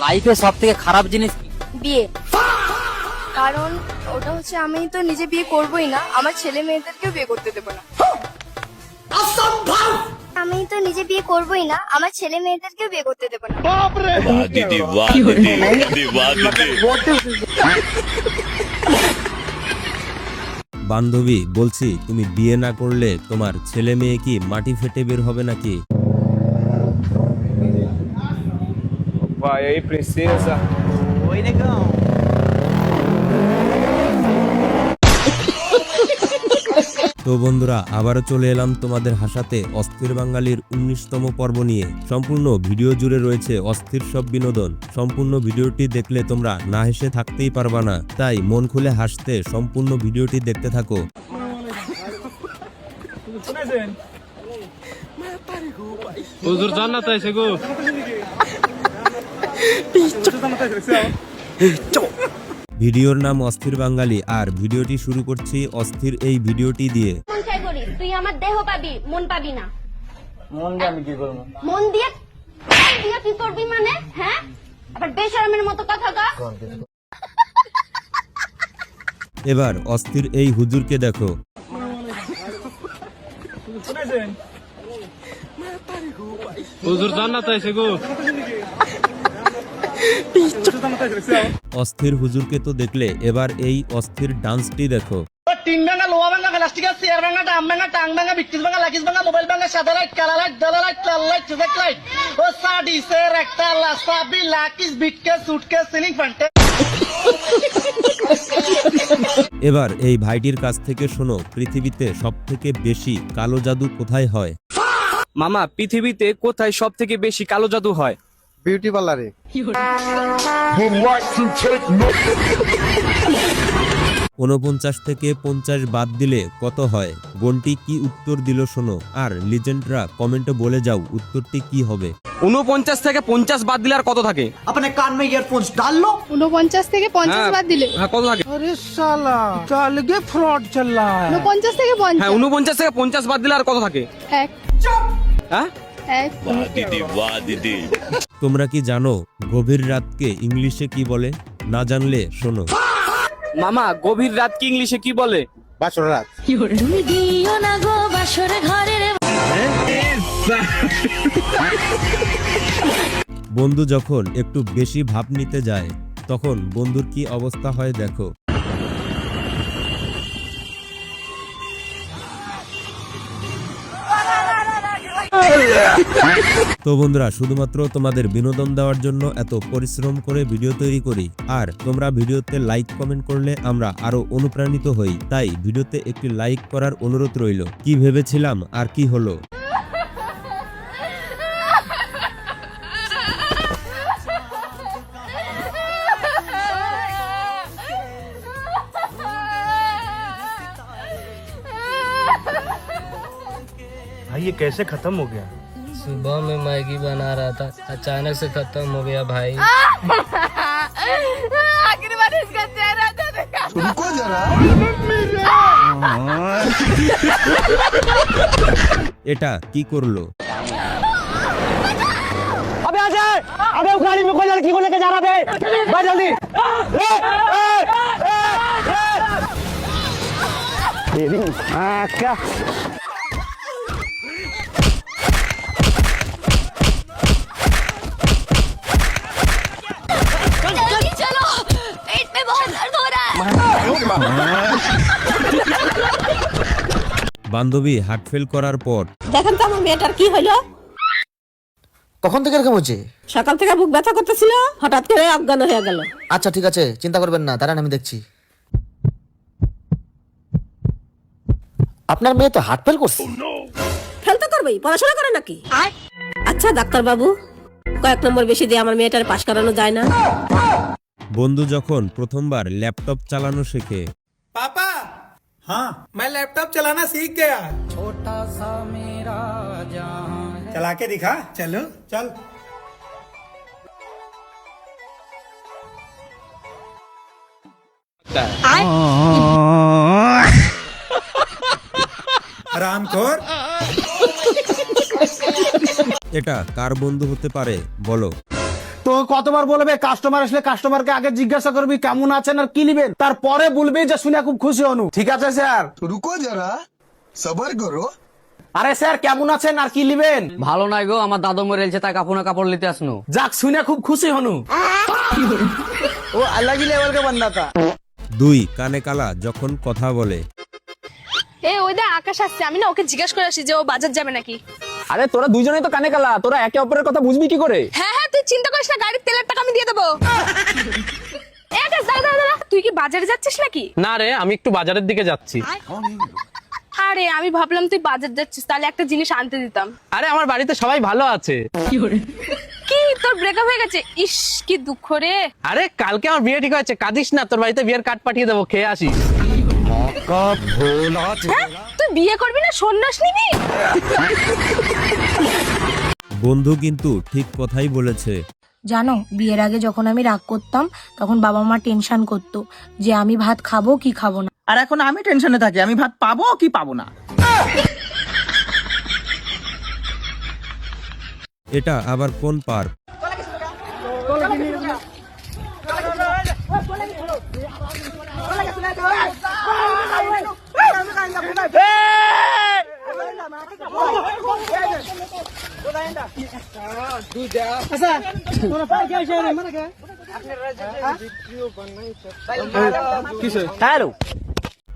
লাইফে সব থেকে খারাপ জিনিস কি? বিয়ে। কারণ ওটা হচ্ছে আমি তো নিজে বিয়ে করবোই না, আমার ছেলে মেয়েদেরকেও বিয়ে করতে দেবো না। আমি তো নিজে বিয়ে করবোই না, আমার ছেলে মেয়েদেরকেও বিয়ে করতে দেবো না। বান্ধবী, বলছি তুমি বিয়ে না করলে তোমার ছেলে মেয়ে কি মাটি ফেটে বের হবে নাকি? Vai aí, princesa. ওই negão. তো বন্ধুরা, আবারও চলে এলাম তোমাদের হাসাতে অস্থির বাঙালির 19তম পর্ব নিয়ে। সম্পূর্ণ ভিডিও জুড়ে রয়েছে অস্থির সব বিনোদন। সম্পূর্ণ ভিডিওটি দেখলে তোমরা না হেসে থাকতেই পারবা না, তাই মন খুলে হাসতে সম্পূর্ণ ভিডিওটি দেখতে থাকো। হুজুর জান্নাত আইছে গো। ভিডিওর নাম অস্থির বাঙালি, আর ভিডিওটি শুরু করছি অস্থির এই ভিডিওটি দিয়ে। মন চাই করি, তুই আমার দেহ পাবি, মন পাবি না। মন দিয়ে আমি কি করবো? মন দিয়ে কি করবি মানে? হ্যাঁ, আবার বেশরমের মতো কথা কর। এবার অস্থির এই হুজুরকে দেখো। হুজুর জান্নাত আইছে গো। অস্থির হুজুরকে তো দেখলে, এবার এই অস্থির ডান্সটি দেখো। টিন ভাঙা, লোহা ভাঙা, প্লাস্টিক, চেয়ার ভাঙা, ডাম ভাঙা, টাং ভাঙা, বিক্রিজ ভাঙা, লাকিজ ভাঙা, মোবাইল ভাঙা, সাদা লাইট, কালা লাইট, দালা লাইট, লাল লাইট, চুজেক লাইট, ও সাডি সের একটা লাসাবি, লাকিজ, বিটকেস, সুটকেস, সিলিং ফ্যান্টে। এবার এই ভাইটির কাছ থেকে শোনো, পৃথিবীতে সবথেকে বেশি কালো জাদু কোথায় হয়? মামা, পৃথিবীতে কোথায় সব থেকে বেশি কালো জাদু হয়? বিউটি পার্লারে। 49 থেকে 50 বাদ দিলে কত হয়? বোনটি কি উত্তর দিল শোনো, আর লিজেন্ডরা কমেন্টে বলে যাও উত্তরটি কি হবে। 49 থেকে 50 বাদ দিলে আর কত থাকে? अपने कान में ईयरफोन्स डाल लो। 49 থেকে 50 বাদ দিলে হ্যাঁ, কত থাকে? अरे साला अलगे फ्रॉड चल रहा है। 49 থেকে 50। হ্যাঁ, 49 থেকে 50 বাদ দিলে আর কত থাকে? 1 হ্যাঁ, 1। তোমরা কি জানো গভীর রাতকে ইংলিশে কি বলে? না জানলে শোনো। মামা, গভীর রাত কি ইংলিশে কি বলে? বাসর রাত। তুমি দিও না গো বাসর ঘরের। বন্ধু যখন একটু বেশি ভাব নিতে যায়, তখন বন্ধুর কি অবস্থা হয় দেখো। তো বন্ধুরা, শুধুমাত্র তোমাদের বিনোদন দেওয়ার জন্য এত পরিশ্রম করে ভিডিও তৈরি করি, আর তোমরা ভিডিওতে লাইক কমেন্ট করলে আমরা আরো অনুপ্রাণিত হই। তাই ভিডিওতে একটি লাইক করার অনুরোধ রইল। কি ভেবেছিলাম আর কি হলো। भाई ये कैसे खत्म हो गया? सुबह में मैगी बना रहा था, अचानक से खत्म हो गया भाई। आखिरी बार इसका चेहरा तो देखा। रुको जरा। এটা কি করলো? अबे आ जाए, अबे गाड़ी में कोई लड़की को लेके जा रहा है, बैठ जल्दी। तेरी माँ का। जल्दी चलो, पेट में बहुत दर्द हो रहा है। বান্ধবী হার্ট ফেল করার পর দেখেন তো আমার মেয়েটার কি হলো। কখন থেকে এরকম হচ্ছে? সকাল থেকে বুক ব্যথা করতেছিল, হঠাৎ করে অজ্ঞান হয়ে গেল। আচ্ছা ঠিক আছে, চিন্তা করবেন না, দাঁড়ান আমি দেখছি। আপনার মেয়ে তো হার্ট ফেল করছে। ফেল তো করবেই, পড়াশোনা করে নাকি? আচ্ছা ডাক্তার বাবু, কয়েক নম্বর বেশি দিয়ে আমার মেয়েটার পাশ করানো যায় না? বন্ধু যখন প্রথমবার ল্যাপটপ চালানো শেখে, पापा, हाँ मैं लैपटॉप चलाना सीख गया। छोटा सा मेरा जहां चला के दिखा। चलो चल। आरामखोर। এটা কার বন্ধু হতে পারে বলো? তো কতবার বলবে কাস্টমার আসলে কাস্টমারকে আগে জিজ্ঞাসা করবি কেমন আছেন আর কি নিবেন, তারপরে বলবি যে শুনে খুব খুশি হনু। ঠিক আছে স্যার? রুকো যারা, সবার করো। আরে স্যার কেমন আছেন আর কি নিবেন? ভালো নাই গো, আমার দাদু মরেছে, তাই কাপড় নিতে আসনু। যাক শুনে খুব খুশি হনু। ও আল্লাহ কি লেভেল কে বান্দা তা। 2 কানে কালা যখন কথা বলে। ওই দা আকাশ আসছে, আমি না ওকে জিজ্ঞাসা করে আসি যে ও বাজার যাবে নাকি। আরে তোরা দুইজনেই তো কানে কালা, তোরা একে অপরের কথা বুঝবি কি করে? হ্যাঁ তুই চিন্তা করিস না, গাড়ির তেলের টাকা আমি দিয়ে দেবো। আকাশ দাঁড়া, তুই কি বাজারে যাচ্ছিস নাকি? না রে, আমি একটু বাজারের দিকে যাচ্ছি। আরে আমি ভাবলাম তুই বাজার যাচ্ছিস, তাহলে একটা জিনিস আনতে দিতাম। আরে আমার বাড়িতে সবাই ভালো আছে। কি তোর ব্রেকআপ হয়ে গেছে? ইস কি দুঃখ রে। আরে কালকে আমার বিয়ে ঠিক হয়েছে, কাঁদিস না, তোর বাড়িতে বিয়ের কার্ড পাঠিয়ে দেবো, খেয়ে আসিস। তুই বিয়ে করবি না সন্ন্যাস নিবি? বন্ধু কিন্তু ঠিক কথাই বলেছে। জানো, বিয়ের আগে যখন আমি রাগ করতাম তখন বাবা মা টেনশন করতো যে আমি ভাত খাবো কি খাবো না। আর এখন আমি টেনশনে থাকি আমি ভাত পাবো কি পাবো না। এটা আবার কোন পার্ক?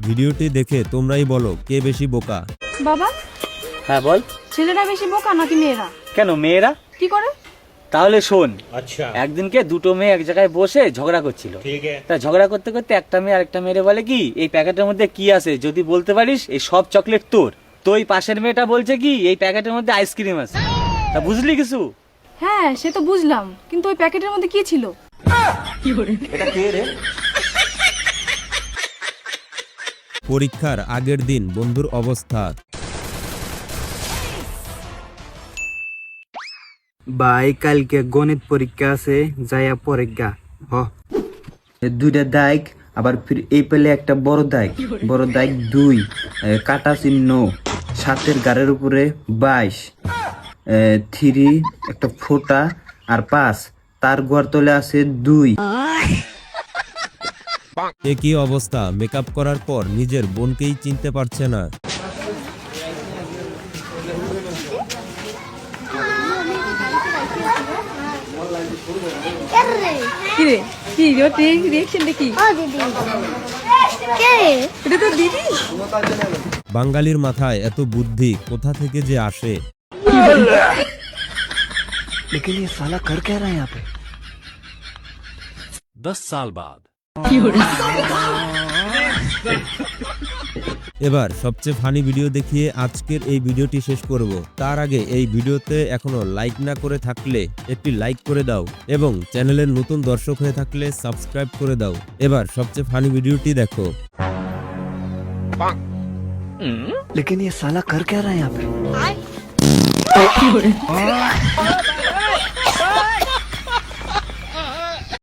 ভিডিওটি দেখে তোমরাই বলো কে বেশি বোকা। বাবা হ্যাঁ বল। ছেলেরা বেশি বোকা নাকি মেয়েরা? কেন মেয়েরা কি করে? তাহলে শোন, একদিনকে দুটো মেয়ে এক জায়গায় বসে ঝগড়া করছিল। তা ঝগড়া করতে করতে একটা মেয়ে আরেকটা মেয়েরে বলে কি, এই প্যাকেটের মধ্যে কি আছে যদি বলতে পারিস এই সব চকলেট তোর। তো এই পাশের মেয়েটা বলছে কি, এই প্যাকেটের মধ্যে আইসক্রিম আছে। তা বুঝলি কিছু? হ্যাঁ সে তো বুঝলাম, কিন্তু ওই প্যাকেটের মধ্যে কি ছিল? এটা কে রে? পরীক্ষার আগের দিন বন্ধুর অবস্থা। ভাই কালকে গণিত পরীক্ষা আছে, যাইয়া পরীক্ষা হ। দুইটা দাগ, আবার ফির এই পেলে একটা বড় দাগ 2, কাটা চিহ্ন, 7 গাড়ের উপরে 22, 3 একটা ফোঁটা আর 5, তার গোয়ার তলে আছে 2। একই অবস্থা, মেকআপ করার পর নিজের বোনকেই চিনতে পারছে না। কি রে, কি রিঅ্যাকশন দেখি? ও দিদি কে এটা? তো দিদি। বাঙালির মাথায় এত বুদ্ধি কোথা থেকে যে আসে। लेकिन ये साला कर क्या रहा है यहाँ पे? 10 साल बाद এবার সবচেয়ে ফানি ভিডিও দেখিয়ে আজকের এই ভিডিওটি শেষ করব। তার আগে এই ভিডিওতে এখনো লাইক না করে থাকলে একটি লাইক করে দাও এবং চ্যানেলের নতুন দর্শক হয়ে থাকলে সাবস্ক্রাইব করে দাও। এবার সবচেয়ে ফানি ভিডিওটি দেখো। लेकिन ये साला कर क्या रहा है यहाँ पे?